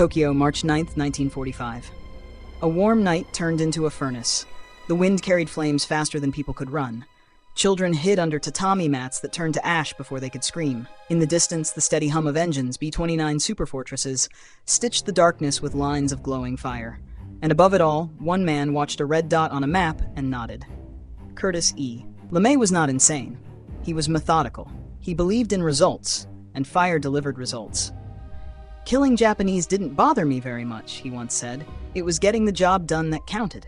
Tokyo, March 9, 1945. A warm night turned into a furnace. The wind carried flames faster than people could run. Children hid under tatami mats that turned to ash before they could scream. In the distance, the steady hum of engines, B-29 superfortresses, stitched the darkness with lines of glowing fire. And above it all, one man watched a red dot on a map and nodded. Curtis E. LeMay was not insane. He was methodical. He believed in results, and fire delivered results. "Killing Japanese didn't bother me very much," he once said. "It was getting the job done that counted."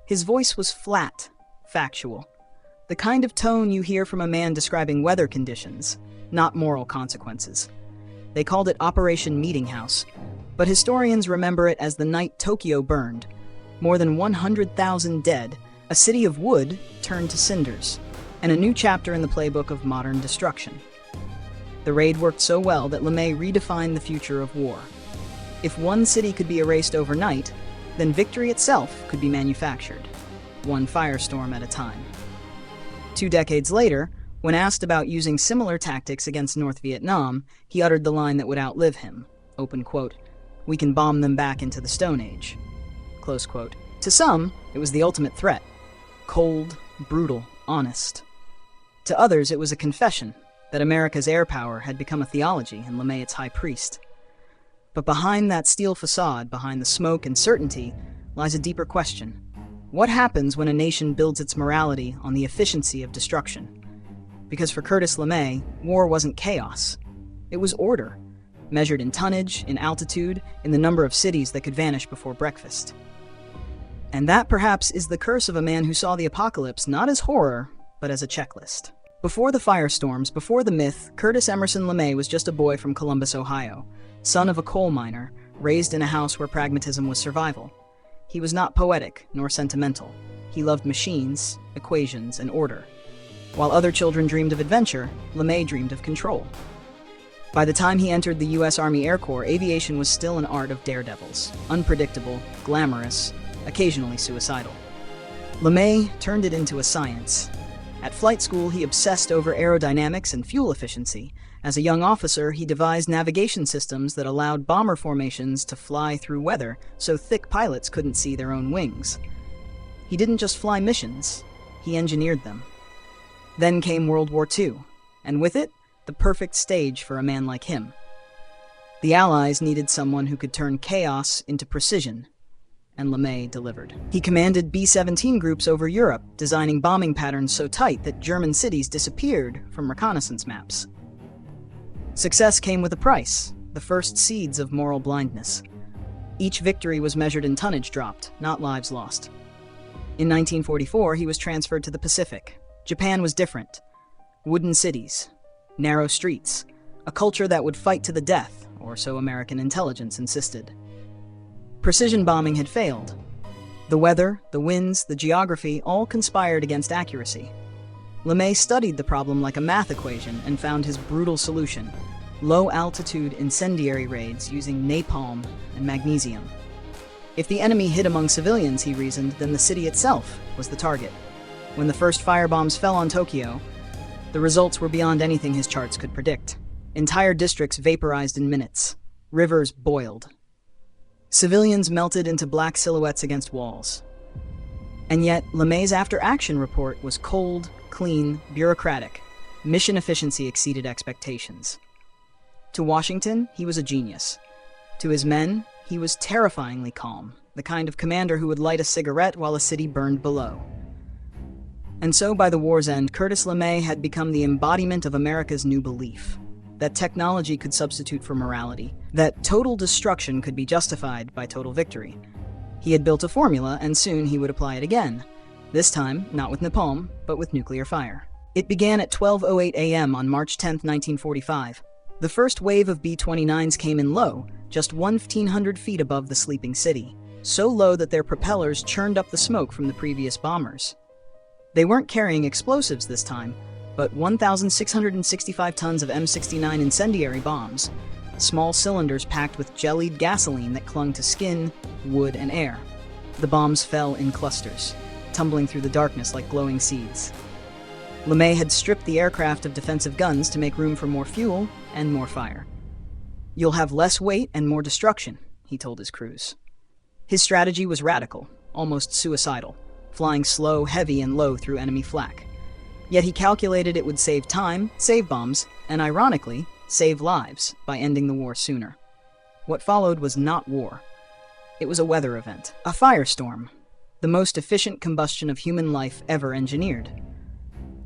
His voice was flat, factual. The kind of tone you hear from a man describing weather conditions, not moral consequences. They called it Operation Meeting House, but historians remember it as the night Tokyo burned. More than 100,000 dead, a city of wood turned to cinders, and a new chapter in the playbook of modern destruction. The raid worked so well that LeMay redefined the future of war. If one city could be erased overnight, then victory itself could be manufactured, one firestorm at a time. 2 decades later, when asked about using similar tactics against North Vietnam, he uttered the line that would outlive him, open quote, "We can bomb them back into the Stone Age," close quote. To some, it was the ultimate threat. Cold, brutal, honest. To others, it was a confession that America's air power had become a theology and LeMay its high priest. But behind that steel facade, behind the smoke and certainty, lies a deeper question. What happens when a nation builds its morality on the efficiency of destruction? Because for Curtis LeMay, war wasn't chaos. It was order, measured in tonnage, in altitude, in the number of cities that could vanish before breakfast. And that perhaps is the curse of a man who saw the apocalypse not as horror, but as a checklist. Before the firestorms, before the myth, Curtis Emerson LeMay was just a boy from Columbus, Ohio, son of a coal miner, raised in a house where pragmatism was survival. He was not poetic nor sentimental. He loved machines, equations, and order. While other children dreamed of adventure, LeMay dreamed of control. By the time he entered the U.S. Army Air Corps, aviation was still an art of daredevils, unpredictable, glamorous, occasionally suicidal. LeMay turned it into a science. At flight school, he obsessed over aerodynamics and fuel efficiency. As a young officer, he devised navigation systems that allowed bomber formations to fly through weather so thick pilots couldn't see their own wings. He didn't just fly missions, he engineered them. Then came World War II, and with it, the perfect stage for a man like him. The Allies needed someone who could turn chaos into precision, and LeMay delivered. He commanded B-17 groups over Europe, designing bombing patterns so tight that German cities disappeared from reconnaissance maps. Success came with a price, the first seeds of moral blindness. Each victory was measured in tonnage dropped, not lives lost. In 1944, he was transferred to the Pacific. Japan was different. Wooden cities, narrow streets, a culture that would fight to the death, or so American intelligence insisted. Precision bombing had failed. The weather, the winds, the geography all conspired against accuracy. LeMay studied the problem like a math equation and found his brutal solution: low-altitude incendiary raids using napalm and magnesium. If the enemy hid among civilians, he reasoned, then the city itself was the target. When the first firebombs fell on Tokyo, the results were beyond anything his charts could predict. Entire districts vaporized in minutes. Rivers boiled. Civilians melted into black silhouettes against walls. And yet, LeMay's after-action report was cold, clean, bureaucratic. Mission efficiency exceeded expectations. To Washington, he was a genius. To his men, he was terrifyingly calm, the kind of commander who would light a cigarette while a city burned below. And so, by the war's end, Curtis LeMay had become the embodiment of America's new belief: that technology could substitute for morality, that total destruction could be justified by total victory. He had built a formula, and soon he would apply it again. This time, not with napalm, but with nuclear fire. It began at 12:08 a.m. on March 10, 1945. The first wave of B-29s came in low, just 1,500 feet above the sleeping city, so low that their propellers churned up the smoke from the previous bombers. They weren't carrying explosives this time, but 1,665 tons of M69 incendiary bombs, small cylinders packed with jellied gasoline that clung to skin, wood, and air. The bombs fell in clusters, tumbling through the darkness like glowing seeds. LeMay had stripped the aircraft of defensive guns to make room for more fuel and more fire. "You'll have less weight and more destruction," he told his crews. His strategy was radical, almost suicidal, flying slow, heavy, and low through enemy flak. Yet he calculated it would save time, save bombs, and ironically, save lives by ending the war sooner. What followed was not war. It was a weather event, a firestorm, the most efficient combustion of human life ever engineered.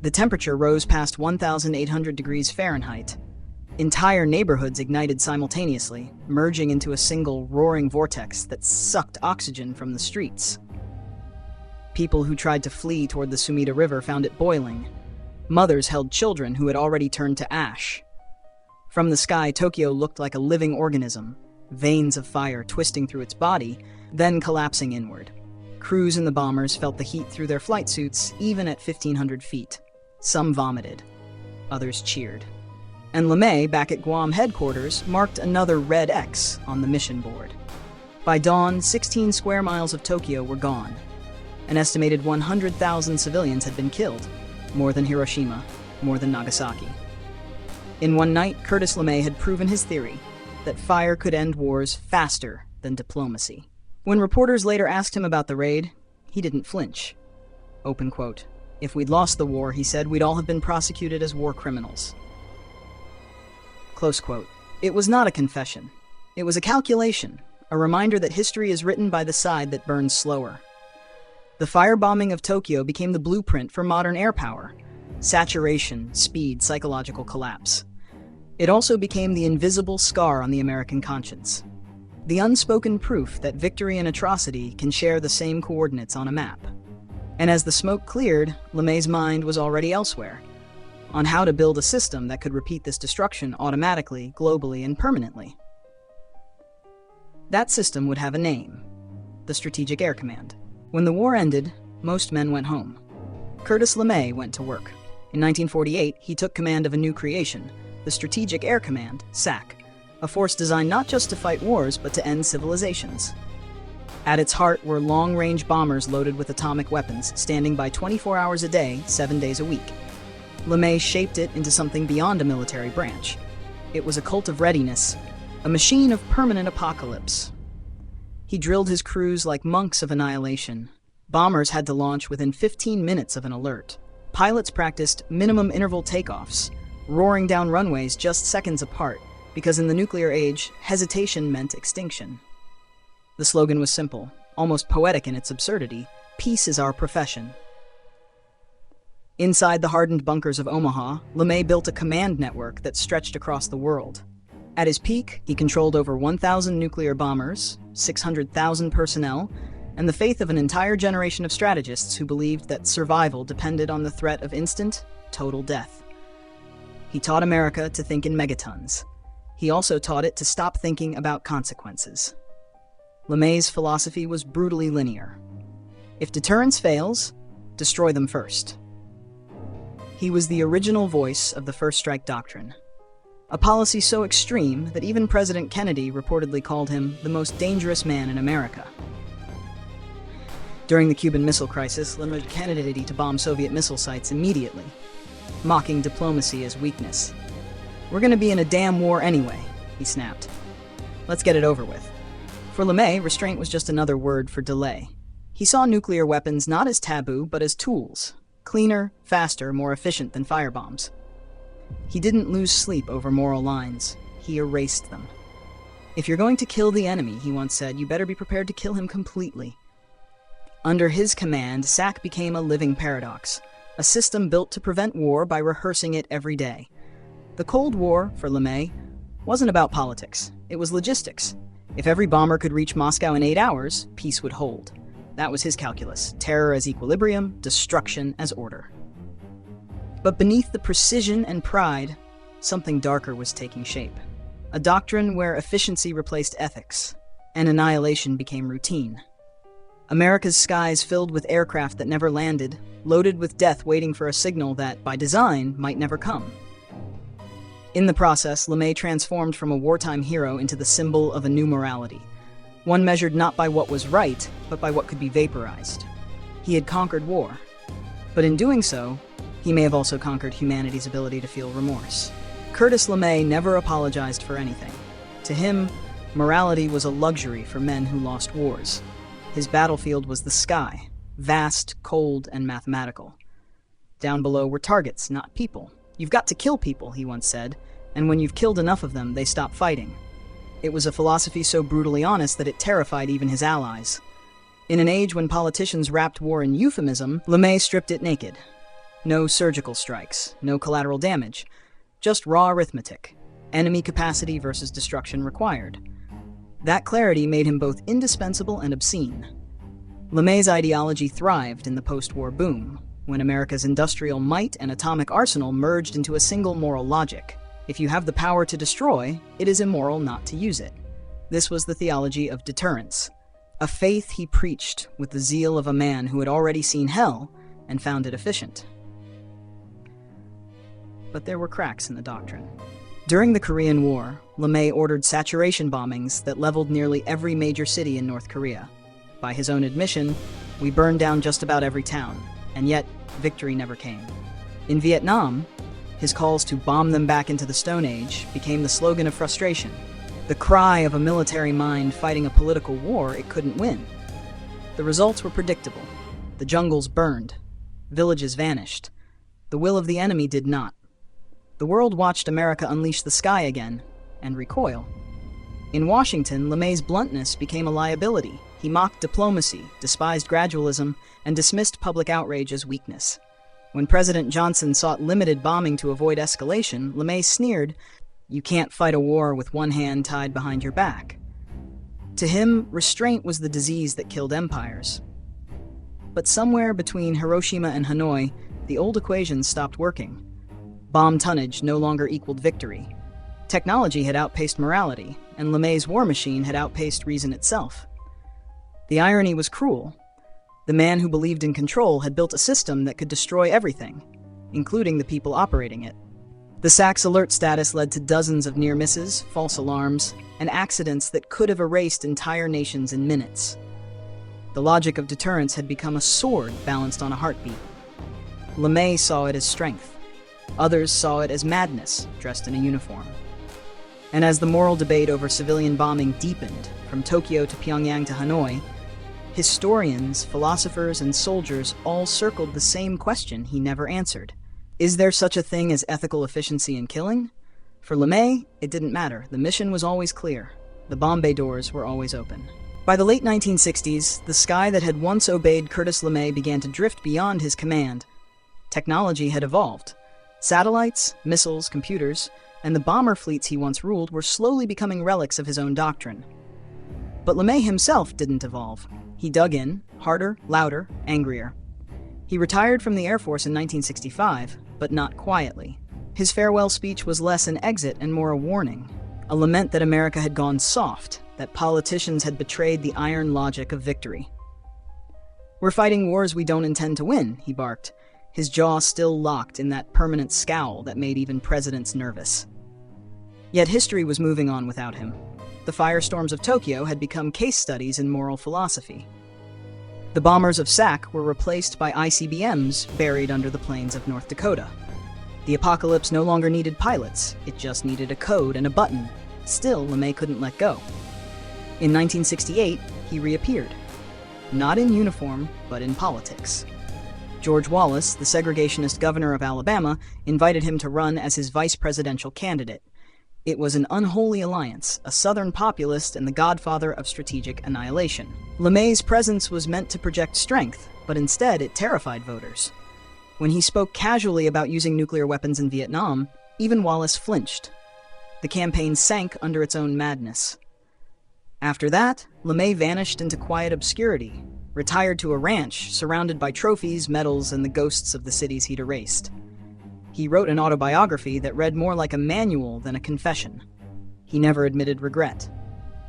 The temperature rose past 1,800 degrees Fahrenheit. Entire neighborhoods ignited simultaneously, merging into a single roaring vortex that sucked oxygen from the streets. People who tried to flee toward the Sumida River found it boiling. Mothers held children who had already turned to ash. From the sky, Tokyo looked like a living organism, veins of fire twisting through its body, then collapsing inward. Crews in the bombers felt the heat through their flight suits, even at 1,500 feet. Some vomited. Others cheered. And LeMay, back at Guam headquarters, marked another red X on the mission board. By dawn, 16 square miles of Tokyo were gone. An estimated 100,000 civilians had been killed, more than Hiroshima, more than Nagasaki. In one night, Curtis LeMay had proven his theory that fire could end wars faster than diplomacy. When reporters later asked him about the raid, he didn't flinch. Open quote, "If we'd lost the war," he said, "we'd all have been prosecuted as war criminals." Close quote. It was not a confession. It was a calculation, a reminder that history is written by the side that burns slower. The firebombing of Tokyo became the blueprint for modern air power: saturation, speed, psychological collapse. It also became the invisible scar on the American conscience, the unspoken proof that victory and atrocity can share the same coordinates on a map. And as the smoke cleared, LeMay's mind was already elsewhere, on how to build a system that could repeat this destruction automatically, globally, and permanently. That system would have a name: the Strategic Air Command. When the war ended, most men went home. Curtis LeMay went to work. In 1948, he took command of a new creation, the Strategic Air Command, SAC, a force designed not just to fight wars, but to end civilizations. At its heart were long-range bombers loaded with atomic weapons, standing by 24 hours a day, 7 days a week. LeMay shaped it into something beyond a military branch. It was a cult of readiness, a machine of permanent apocalypse. He drilled his crews like monks of annihilation. Bombers had to launch within 15 minutes of an alert. Pilots practiced minimum interval takeoffs, roaring down runways just seconds apart, because in the nuclear age, hesitation meant extinction. The slogan was simple, almost poetic in its absurdity: "Peace is our profession." Inside the hardened bunkers of Omaha, LeMay built a command network that stretched across the world. At his peak, he controlled over 1,000 nuclear bombers, 600,000 personnel, and the faith of an entire generation of strategists who believed that survival depended on the threat of instant, total death. He taught America to think in megatons. He also taught it to stop thinking about consequences. LeMay's philosophy was brutally linear. If deterrence fails, destroy them first. He was the original voice of the First Strike Doctrine, a policy so extreme that even President Kennedy reportedly called him the most dangerous man in America. During the Cuban Missile Crisis, LeMay urged Kennedy to bomb Soviet missile sites immediately, mocking diplomacy as weakness. "We're going to be in a damn war anyway," he snapped. "Let's get it over with." For LeMay, restraint was just another word for delay. He saw nuclear weapons not as taboo, but as tools, cleaner, faster, more efficient than firebombs. He didn't lose sleep over moral lines. He erased them. "If you're going to kill the enemy," he once said, "you better be prepared to kill him completely." Under his command, SAC became a living paradox, a system built to prevent war by rehearsing it every day. The Cold War, for LeMay, wasn't about politics. It was logistics. If every bomber could reach Moscow in 8 hours, peace would hold. That was his calculus: terror as equilibrium, destruction as order. But beneath the precision and pride, something darker was taking shape. A doctrine where efficiency replaced ethics, and annihilation became routine. America's skies filled with aircraft that never landed, loaded with death waiting for a signal that, by design, might never come. In the process, LeMay transformed from a wartime hero into the symbol of a new morality, one measured not by what was right, but by what could be vaporized. He had conquered war, but in doing so, he may have also conquered humanity's ability to feel remorse. Curtis LeMay never apologized for anything. To him, morality was a luxury for men who lost wars. His battlefield was the sky, vast, cold, and mathematical. Down below were targets, not people. "You've got to kill people," he once said, "and when you've killed enough of them, they stop fighting." It was a philosophy so brutally honest that it terrified even his allies. In an age when politicians wrapped war in euphemism, LeMay stripped it naked. No surgical strikes, no collateral damage, just raw arithmetic. Enemy capacity versus destruction required. That clarity made him both indispensable and obscene. LeMay's ideology thrived in the post-war boom, when America's industrial might and atomic arsenal merged into a single moral logic. If you have the power to destroy, it is immoral not to use it. This was the theology of deterrence, a faith he preached with the zeal of a man who had already seen hell and found it efficient. But there were cracks in the doctrine. During the Korean War, LeMay ordered saturation bombings that leveled nearly every major city in North Korea. By his own admission, "We burned down just about every town, and yet victory never came." In Vietnam, his calls to bomb them back into the Stone Age became the slogan of frustration, the cry of a military mind fighting a political war it couldn't win. The results were predictable. The jungles burned. Villages vanished. The will of the enemy did not. The world watched America unleash the sky again and recoil. In Washington, LeMay's bluntness became a liability. He mocked diplomacy, despised gradualism, and dismissed public outrage as weakness. When President Johnson sought limited bombing to avoid escalation, LeMay sneered, "You can't fight a war with one hand tied behind your back." To him, restraint was the disease that killed empires. But somewhere between Hiroshima and Hanoi, the old equations stopped working. Bomb tonnage no longer equaled victory. Technology had outpaced morality, and LeMay's war machine had outpaced reason itself. The irony was cruel. The man who believed in control had built a system that could destroy everything, including the people operating it. The SAC's alert status led to dozens of near misses, false alarms, and accidents that could have erased entire nations in minutes. The logic of deterrence had become a sword balanced on a heartbeat. LeMay saw it as strength. Others saw it as madness, dressed in a uniform. And as the moral debate over civilian bombing deepened, from Tokyo to Pyongyang to Hanoi, historians, philosophers, and soldiers all circled the same question he never answered. Is there such a thing as ethical efficiency in killing? For LeMay, it didn't matter. The mission was always clear. The bomb bay doors were always open. By the late 1960s, the sky that had once obeyed Curtis LeMay began to drift beyond his command. Technology had evolved. Satellites, missiles, computers, and the bomber fleets he once ruled were slowly becoming relics of his own doctrine. But LeMay himself didn't evolve. He dug in, harder, louder, angrier. He retired from the Air Force in 1965, but not quietly. His farewell speech was less an exit and more a warning, a lament that America had gone soft, that politicians had betrayed the iron logic of victory. "We're fighting wars we don't intend to win," he barked, his jaw still locked in that permanent scowl that made even presidents nervous. Yet history was moving on without him. The firestorms of Tokyo had become case studies in moral philosophy. The bombers of SAC were replaced by ICBMs buried under the plains of North Dakota. The apocalypse no longer needed pilots, it just needed a code and a button. Still, LeMay couldn't let go. In 1968, he reappeared. Not in uniform, but in politics. George Wallace, the segregationist governor of Alabama, invited him to run as his vice presidential candidate. It was an unholy alliance, a Southern populist and the godfather of strategic annihilation. LeMay's presence was meant to project strength, but instead it terrified voters. When he spoke casually about using nuclear weapons in Vietnam, even Wallace flinched. The campaign sank under its own madness. After that, LeMay vanished into quiet obscurity, retired to a ranch surrounded by trophies, medals, and the ghosts of the cities he'd erased. He wrote an autobiography that read more like a manual than a confession. He never admitted regret.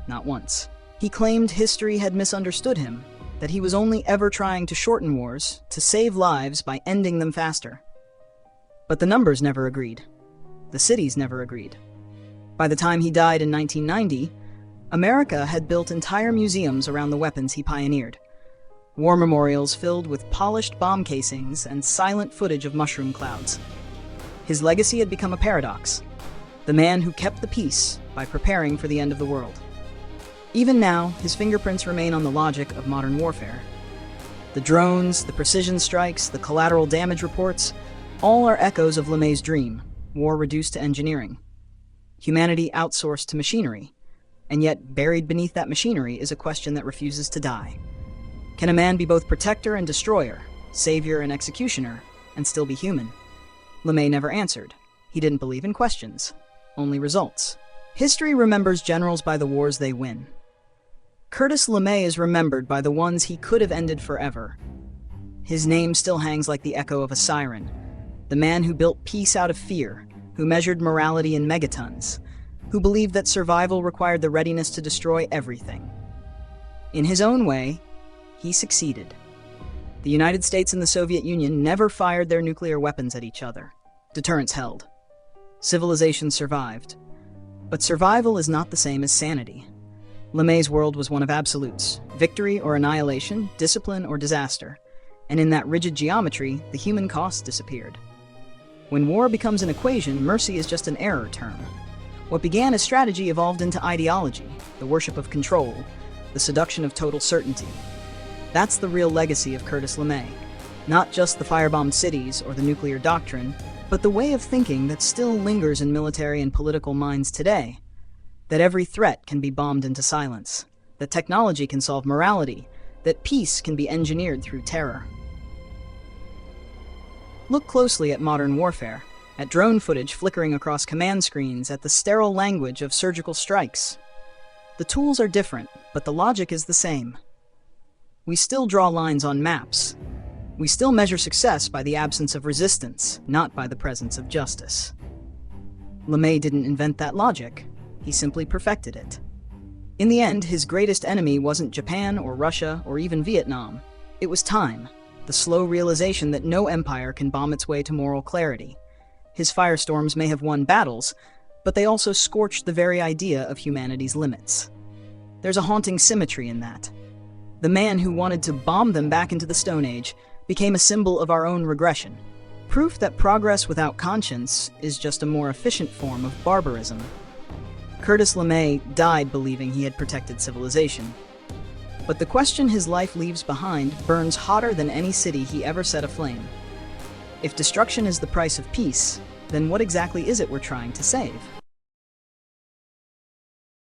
Not once. He claimed history had misunderstood him, that he was only ever trying to shorten wars, to save lives by ending them faster. But the numbers never agreed. The cities never agreed. By the time he died in 1990, America had built entire museums around the weapons he pioneered. War memorials filled with polished bomb casings and silent footage of mushroom clouds. His legacy had become a paradox. The man who kept the peace by preparing for the end of the world. Even now, his fingerprints remain on the logic of modern warfare. The drones, the precision strikes, the collateral damage reports, all are echoes of LeMay's dream, war reduced to engineering. Humanity outsourced to machinery, and yet buried beneath that machinery is a question that refuses to die. Can a man be both protector and destroyer, savior and executioner, and still be human? LeMay never answered. He didn't believe in questions, only results. History remembers generals by the wars they win. Curtis LeMay is remembered by the ones he could have ended forever. His name still hangs like the echo of a siren. The man who built peace out of fear, who measured morality in megatons, who believed that survival required the readiness to destroy everything. In his own way, he succeeded. The United States and the Soviet Union never fired their nuclear weapons at each other. Deterrence held. Civilization survived. But survival is not the same as sanity. LeMay's world was one of absolutes, victory or annihilation, discipline or disaster. And in that rigid geometry, the human cost disappeared. When war becomes an equation, mercy is just an error term. What began as strategy evolved into ideology, the worship of control, the seduction of total certainty. That's the real legacy of Curtis LeMay. Not just the firebombed cities or the nuclear doctrine, but the way of thinking that still lingers in military and political minds today. That every threat can be bombed into silence, that technology can solve morality, that peace can be engineered through terror. Look closely at modern warfare, at drone footage flickering across command screens, at the sterile language of surgical strikes. The tools are different, but the logic is the same. We still draw lines on maps. We still measure success by the absence of resistance, not by the presence of justice. LeMay didn't invent that logic. He simply perfected it. In the end, his greatest enemy wasn't Japan or Russia or even Vietnam. It was time, the slow realization that no empire can bomb its way to moral clarity. His firestorms may have won battles, but they also scorched the very idea of humanity's limits. There's a haunting symmetry in that. The man who wanted to bomb them back into the Stone Age became a symbol of our own regression, proof that progress without conscience is just a more efficient form of barbarism. Curtis LeMay died believing he had protected civilization. But the question his life leaves behind burns hotter than any city he ever set aflame. If destruction is the price of peace, then what exactly is it we're trying to save?